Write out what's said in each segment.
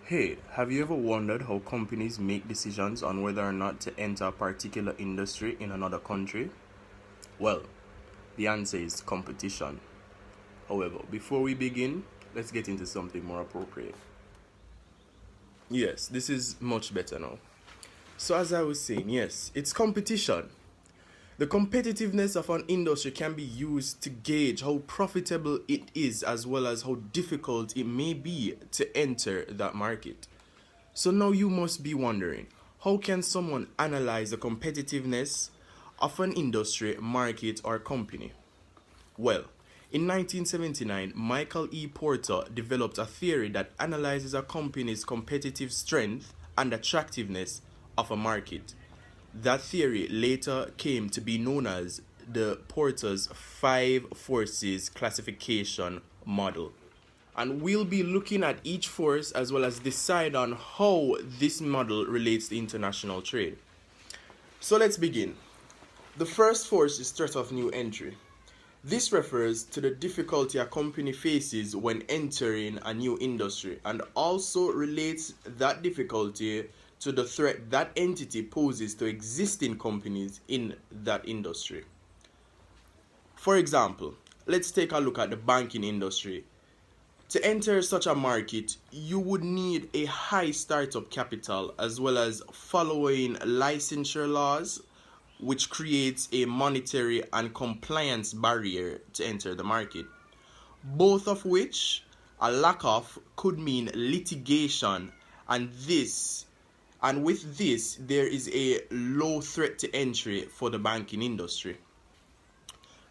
Hey, have you ever wondered how companies make decisions on whether or not to enter a particular industry in another country? Well, the answer is competition. However, before we begin, let's get into something more appropriate. Yes, this is much better now. So, as I was saying, yes, it's competition. The competitiveness of an industry can be used to gauge how profitable it is as well as how difficult it may be to enter that market. So now you must be wondering, how can someone analyze the competitiveness of an industry, market, or company? Well, in 1979, Michael E. Porter developed a theory that analyzes a company's competitive strength and attractiveness of a market. That theory later came to be known as the Porter's Five Forces classification model. And we'll be looking at each force as well as decide on how this model relates to international trade. So let's begin. The first force is threat of new entry. This refers to the difficulty a company faces when entering a new industry and also relates that difficulty to the threat that entity poses to existing companies in that industry. For example, let's take a look at the banking industry. To enter such a market, you would need a high startup capital as well as following licensure laws, which creates a monetary and compliance barrier to enter the market. Both of which a lack of could mean litigation, and this and with this there is a low threat to entry for the banking industry.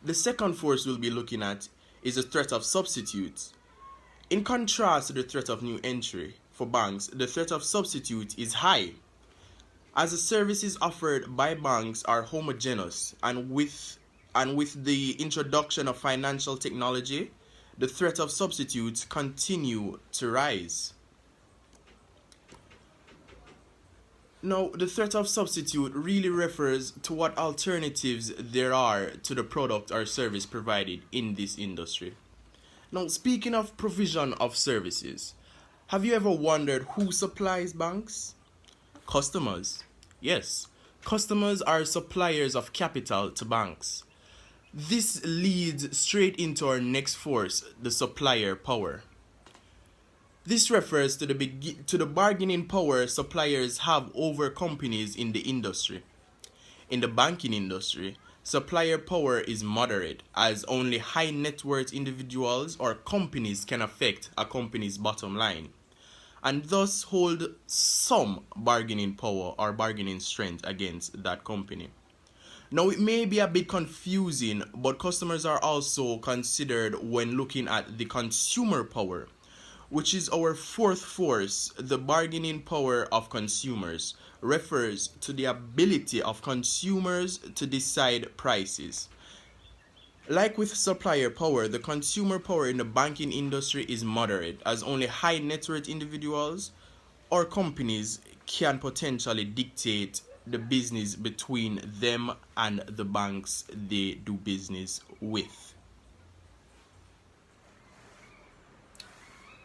The second force we'll be looking at is the threat of substitutes. In contrast to the threat of new entry for banks, the threat of substitute is high, as the services offered by banks are homogeneous, and with the introduction of financial technology, the threat of substitutes continue to rise. Now, the threat of substitute really refers to what alternatives there are to the product or service provided in this industry. Now, speaking of provision of services, have you ever wondered who supplies banks? Customers. Yes, customers are suppliers of capital to banks. This leads straight into our next force, the supplier power. This refers to the bargaining power suppliers have over companies in the industry. In the banking industry, supplier power is moderate, as only high net worth individuals or companies can affect a company's bottom line, and thus hold some bargaining power or bargaining strength against that company. Now, it may be a bit confusing, but customers are also considered when looking at the consumer power, which is our fourth force. The bargaining power of consumers refers to the ability of consumers to decide prices. Like with supplier power, the consumer power in the banking industry is moderate, as only high net worth individuals or companies can potentially dictate the business between them and the banks they do business with.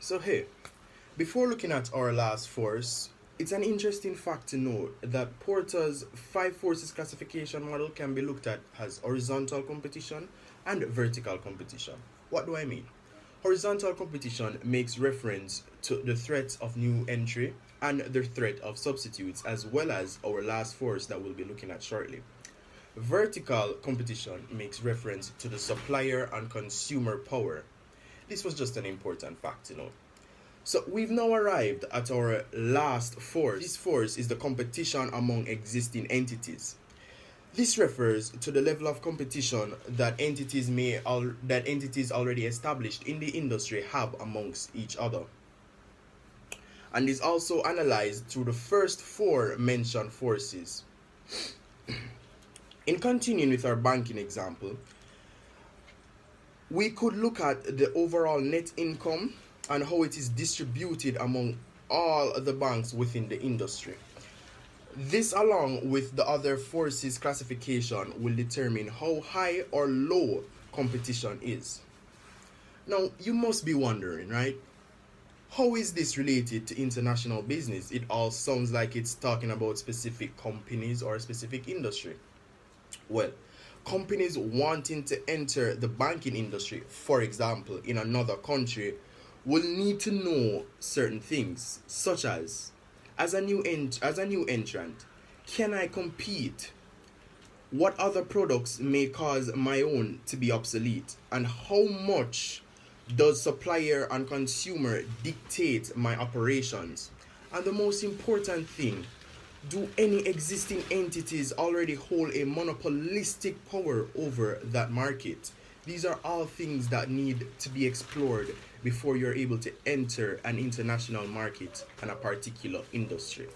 So, hey, before looking at our last force, it's an interesting fact to note that Porter's five forces classification model can be looked at as horizontal competition and vertical competition. What do I mean? Horizontal competition makes reference to the threats of new entry and the threat of substitutes, as well as our last force that we'll be looking at shortly. Vertical competition makes reference to the supplier and consumer power. This was just an important fact to note. So we've now arrived at our last force. This force is the competition among existing entities. This refers to the level of competition that entities already established in the industry have amongst each other, and is also analyzed through the first four mentioned forces. In continuing with our banking example, we could look at the overall net income and how it is distributed among all the banks within the industry. This, along with the other forces classification, will determine how high or low competition is. Now, you must be wondering, right? How is this related to international business? It all sounds like it's talking about specific companies or a specific industry. Well, companies wanting to enter the banking industry, for example, in another country, will need to know certain things, such as a new entrant, can I compete? What other products may cause my own to be obsolete? And how much does supplier and consumer dictate my operations? And the most important thing, do any existing entities already hold a monopolistic power over that market? These are all things that need to be explored before you're able to enter an international market and a particular industry.